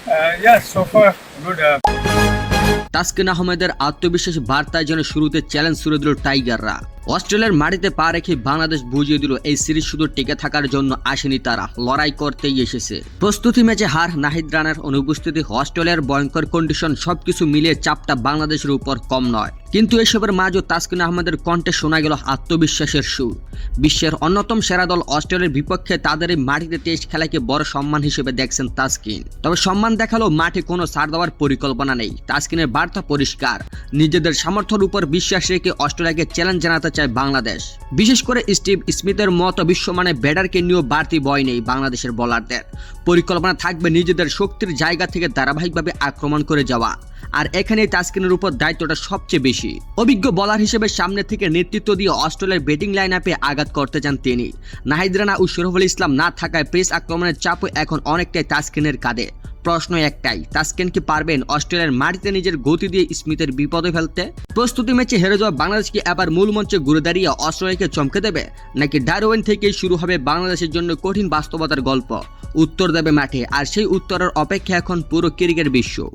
Yeah, so far good. Taskin আহমেদের আত্মবিশ্বাস বার্তায় যেন শুরুতে চ্যালেঞ্জ ছুড়ে দিল টাইগাররা। অস্ট্রেলিয়ার মাটিতে পা রেখে বাংলাদেশ বুঝিয়ে দিল এই সিরিজ শুধু টিকে থাকার জন্য আসেনি, তারা লড়াই করতেই এসেছে। প্রস্তুতি ম্যাচে হার, নাহিদ রানার অনুপস্থিতি, অস্ট্রেলিয়ার ভয়ঙ্কর কন্ডিশন সবকিছু মিলিয়ে চাপটা বাংলাদেশের উপর কম নয়। কিন্তু এসবের মাঝেও তাসকিন আহমেদের কণ্ঠে শোনা গেল আত্মবিশ্বাসের সুর। বিশ্বের অন্যতম সেরা দল অস্ট্রেলিয়ার বিপক্ষে তাদের এই মাটিতে টেস্ট খেলাকে বড় সম্মান হিসেবে দেখছেন তাসকিন। তবে সম্মান দেখালেও মাঠে কোনো ছাড় দেওয়ার পরিকল্পনা নেই। তাসকিনের বার্তা পরিষ্কার, নিজেদের সামর্থ্যের উপর বিশ্বাস রেখে অস্ট্রেলিয়াকে চ্যালেঞ্জ জানাতে চায় বাংলাদেশ। বিশেষ করে স্টিভ স্মিথের মতো বিশ্বমানের ব্যাটারকে নিয়েও বাড়তি ভয় নেই বাংলাদেশের বোলারদের। পরিকল্পনা থাকবে নিজেদের শক্তির জায়গা থেকে ধারাবাহিকভাবে আক্রমণ করে যাওয়া। আর এখানেই তাসকিনের উপর দায়িত্বটা সবচেয়ে বেশি। অভিজ্ঞ বোলার হিসেবে সামনে থেকে নেতৃত্ব দিয়ে অস্ট্রেলিয়ার ব্যাটিং লাইন আপে আঘাত করতে চান তিনি। নাহিদ রানা ও শরীফুল ইসলাম না থাকায় পেস আক্রমণের চাপও এখন অনেকটাই তাসকিনের কাঁধে। প্রশ্ন একটাই, তাসকিন কি পারবেন অস্ট্রেলিয়ার মাটিতে নিজের গতি দিয়ে স্মিথের বিপদে ফেলতে? প্রস্তুতি ম্যাচে হেরে যাওয়া বাংলাদেশকে এবার মূল মঞ্চে ঘুরে দাঁড়িয়ে অস্ট্রেলিয়াকে চমকে দেবে, নাকি ডারউইন থেকেই শুরু হবে বাংলাদেশের জন্য কঠিন বাস্তবতার গল্প? উত্তর দেবে মাঠে, আর সেই উত্তরের অপেক্ষা এখন পুরো ক্রিকেট বিশ্ব।